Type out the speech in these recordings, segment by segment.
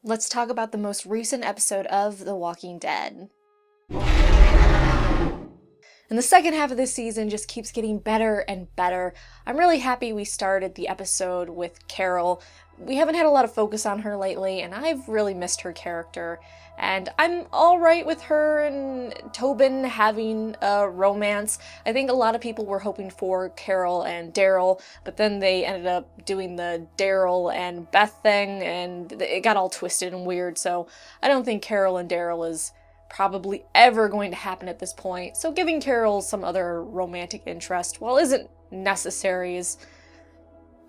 Let's talk about the most recent episode of The Walking Dead. And the second half of this season just keeps getting better and better. I'm really happy we started the episode with Carol. We haven't had a lot of focus on her lately, and I've really missed her character. And I'm alright with her and Tobin having a romance. I think a lot of people were hoping for Carol and Daryl, but then they ended up doing the Daryl and Beth thing, and it got all twisted and weird, so I don't think Carol and Daryl is probably ever going to happen at this point. So giving Carol some other romantic interest, while isn't necessary, is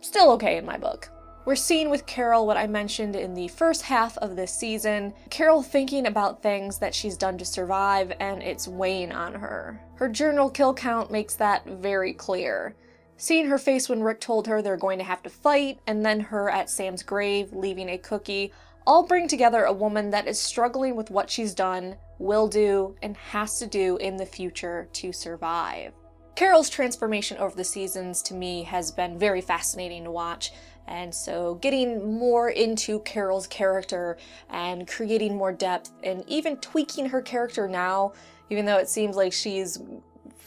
still okay in my book. We're seeing with Carol what I mentioned in the first half of this season. Carol thinking about things that she's done to survive, and it's weighing on her. Her journal kill count makes that very clear. Seeing her face when Rick told her they're going to have to fight, and then her at Sam's grave leaving a cookie, all bring together a woman that is struggling with what she's done, will do, and has to do in the future to survive. Carol's transformation over the seasons to me has been very fascinating to watch. And so getting more into Carol's character and creating more depth and even tweaking her character now, even though it seems like she's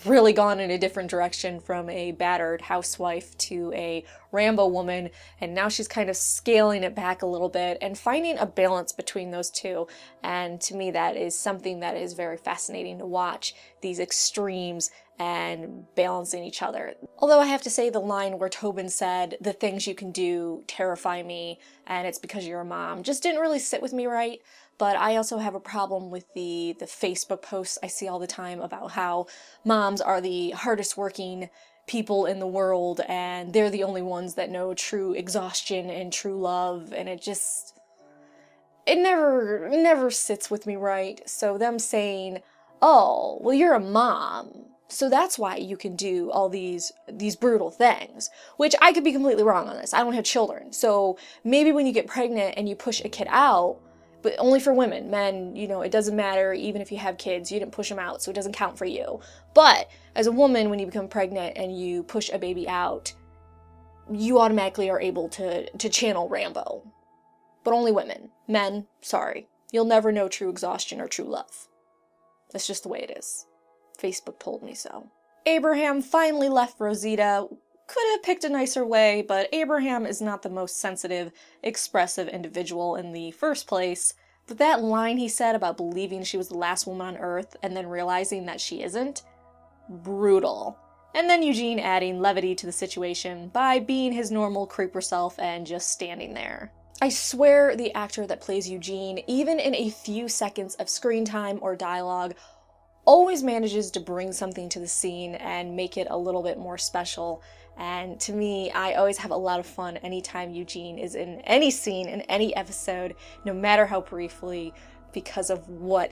really gone in a different direction from a battered housewife to a Rambo woman, and now she's kind of scaling it back a little bit and finding a balance between those two. And to me, that is something that is very fascinating to watch, these extremes and balancing each other. Although I have to say the line where Tobin said, "The things you can do terrify me, and it's because you're a mom," just didn't really sit with me right. But I also have a problem with the Facebook posts I see all the time about how moms are the hardest working people in the world and they're the only ones that know true exhaustion and true love, and it never sits with me right. So them saying, "Oh, well, you're a mom, so that's why you can do all these brutal things," which I could be completely wrong on this. I don't have children. So maybe when you get pregnant and you push a kid out, but only for women. Men, it doesn't matter. Even if you have kids, you didn't push them out, so it doesn't count for you. But as a woman, when you become pregnant and you push a baby out, you automatically are able to channel Rambo. But only women. Men, sorry. You'll never know true exhaustion or true love. That's just the way it is. Facebook told me so. Abraham finally left Rosita. Could have picked a nicer way, but Abraham is not the most sensitive, expressive individual in the first place. But that line he said about believing she was the last woman on Earth and then realizing that she isn't, brutal. And then Eugene adding levity to the situation by being his normal creeper self and just standing there. I swear the actor that plays Eugene, even in a few seconds of screen time or dialogue, always manages to bring something to the scene and make it a little bit more special. And to me, I always have a lot of fun anytime Eugene is in any scene, in any episode, no matter how briefly, because of what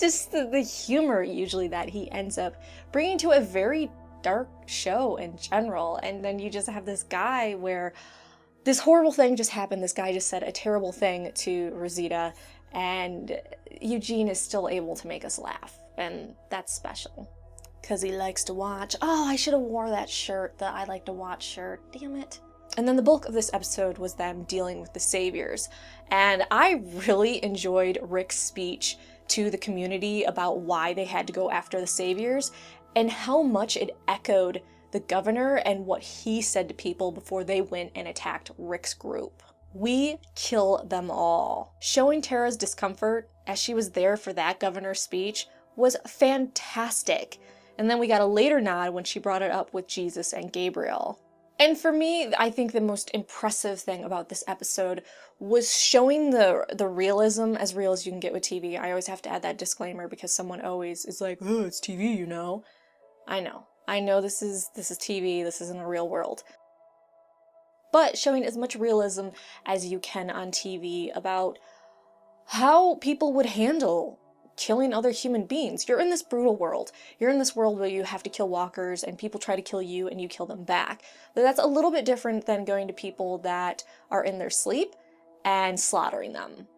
just the humor usually that he ends up bringing to a very dark show in general. And then you just have this guy where this horrible thing just happened, this guy just said a terrible thing to Rosita, and Eugene is still able to make us laugh, and that's special. Because he likes to watch. Oh, I should have wore that shirt, the I like to watch shirt. Damn it. And then the bulk of this episode was them dealing with the saviors. And I really enjoyed Rick's speech to the community about why they had to go after the saviors and how much it echoed the governor and what he said to people before they went and attacked Rick's group. We kill them all. Showing Tara's discomfort as she was there for that governor's speech was fantastic. And then we got a later nod when she brought it up with Jesus and Gabriel. And for me, I think the most impressive thing about this episode was showing the realism, as real as you can get with TV. I always have to add that disclaimer because someone always is like, "Oh, it's TV, I know this is TV, this isn't a real world. But showing as much realism as you can on TV about how people would handle killing other human beings. You're in this brutal world. You're in this world where you have to kill walkers and people try to kill you and you kill them back. But that's a little bit different than going to people that are in their sleep and slaughtering them.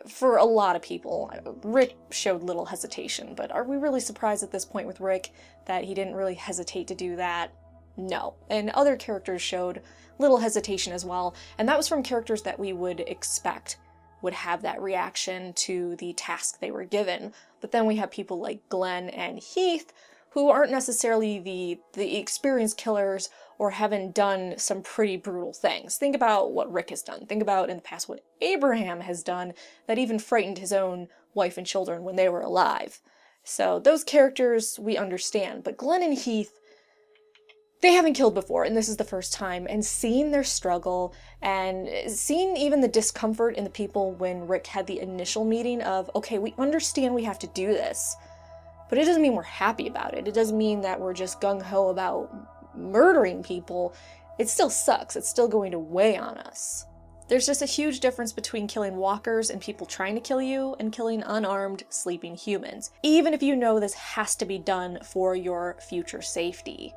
For a lot of people, Rick showed little hesitation, but are we really surprised at this point with Rick that he didn't really hesitate to do that? No. And other characters showed little hesitation as well, and that was from characters that we would expect. would have that reaction to the task they were given. But then we have people like Glenn and Heath, who aren't necessarily the experienced killers or haven't done some pretty brutal things. Think about what Rick has done. Think about in the past what Abraham has done that even frightened his own wife and children when they were alive. So those characters we understand, but Glenn and Heath, they haven't killed before, and this is the first time, and seeing their struggle, and seeing even the discomfort in the people when Rick had the initial meeting of, okay, we understand we have to do this, but it doesn't mean we're happy about it. It doesn't mean that we're just gung-ho about murdering people. It still sucks. It's still going to weigh on us. There's just a huge difference between killing walkers and people trying to kill you and killing unarmed, sleeping humans, even if you know this has to be done for your future safety.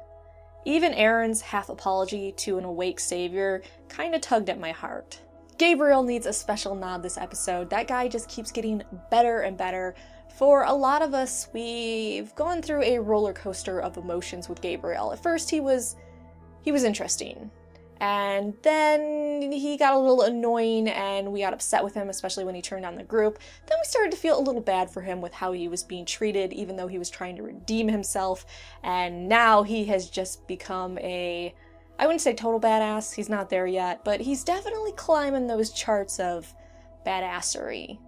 Even Aaron's half apology to an awake savior kinda tugged at my heart. Gabriel needs a special nod this episode. That guy just keeps getting better and better. For a lot of us, we've gone through a roller coaster of emotions with Gabriel. At first he was interesting. And then he got a little annoying and we got upset with him, especially when he turned on the group. Then we started to feel a little bad for him with how he was being treated, even though he was trying to redeem himself. And now he has just become I wouldn't say total badass, he's not there yet, but he's definitely climbing those charts of badassery,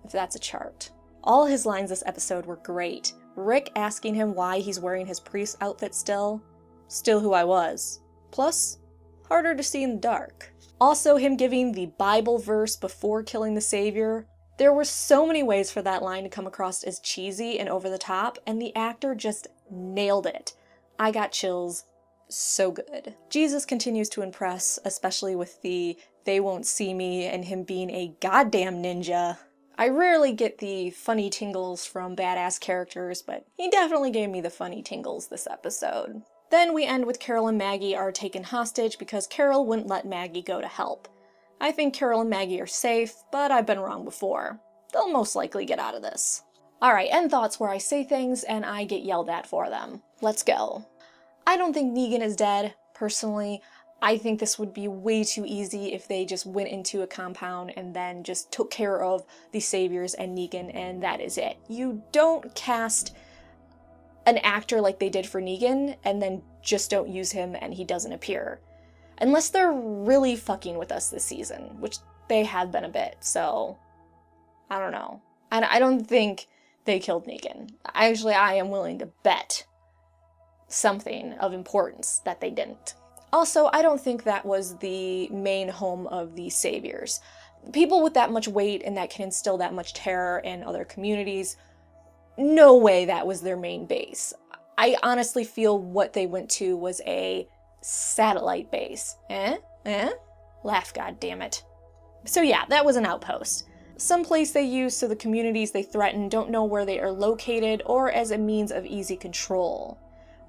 if that's a chart. All his lines this episode were great. Rick asking him why he's wearing his priest outfit still who I was. Plus, harder to see in the dark. Also, him giving the Bible verse before killing the savior. There were so many ways for that line to come across as cheesy and over the top, and the actor just nailed it. I got chills. So good. Jesus continues to impress, especially with the "they won't see me" and him being a goddamn ninja. I rarely get the funny tingles from badass characters, but he definitely gave me the funny tingles this episode. Then we end with Carol and Maggie are taken hostage because Carol wouldn't let Maggie go to help. I think Carol and Maggie are safe, but I've been wrong before. They'll most likely get out of this. Alright, end thoughts where I say things and I get yelled at for them. Let's go. I don't think Negan is dead, personally. I think this would be way too easy if they just went into a compound and then just took care of the saviors and Negan and that is it. You don't cast an actor like they did for Negan and then just don't use him and he doesn't appear. Unless they're really fucking with us this season, which they have been a bit, so I don't know. I don't think they killed Negan. Actually, I am willing to bet something of importance that they didn't. Also, I don't think that was the main home of the saviors. People with that much weight and that can instill that much terror in other communities, no way that was their main base. I honestly feel what they went to was a satellite base. Laugh, goddammit. So yeah, that was an outpost. Some place they use so the communities they threaten don't know where they are located or as a means of easy control.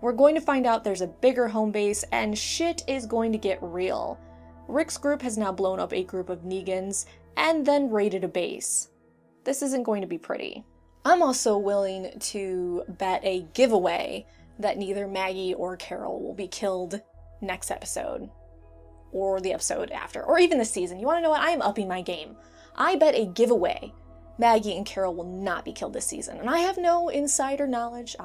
We're going to find out there's a bigger home base and shit is going to get real. Rick's group has now blown up a group of Negans and then raided a base. This isn't going to be pretty. I'm also willing to bet a giveaway that neither Maggie or Carol will be killed next episode, or the episode after, or even this season. You want to know what? I am upping my game. I bet a giveaway Maggie and Carol will not be killed this season. And I have no insider knowledge.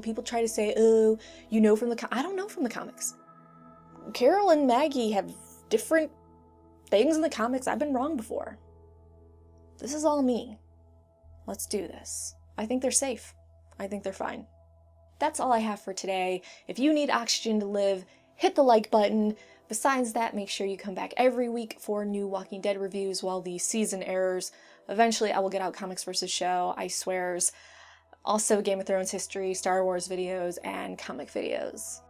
People try to say, oh, you know from the I don't know from the comics. Carol and Maggie have different things in the comics. I've been wrong before. This is all me. Let's do this. I think they're safe. I think they're fine. That's all I have for today. If you need oxygen to live, hit the like button. Besides that, make sure you come back every week for new Walking Dead reviews while the season airs. Eventually, I will get out Comics vs. Show, I swears. Also, Game of Thrones history, Star Wars videos, and comic videos.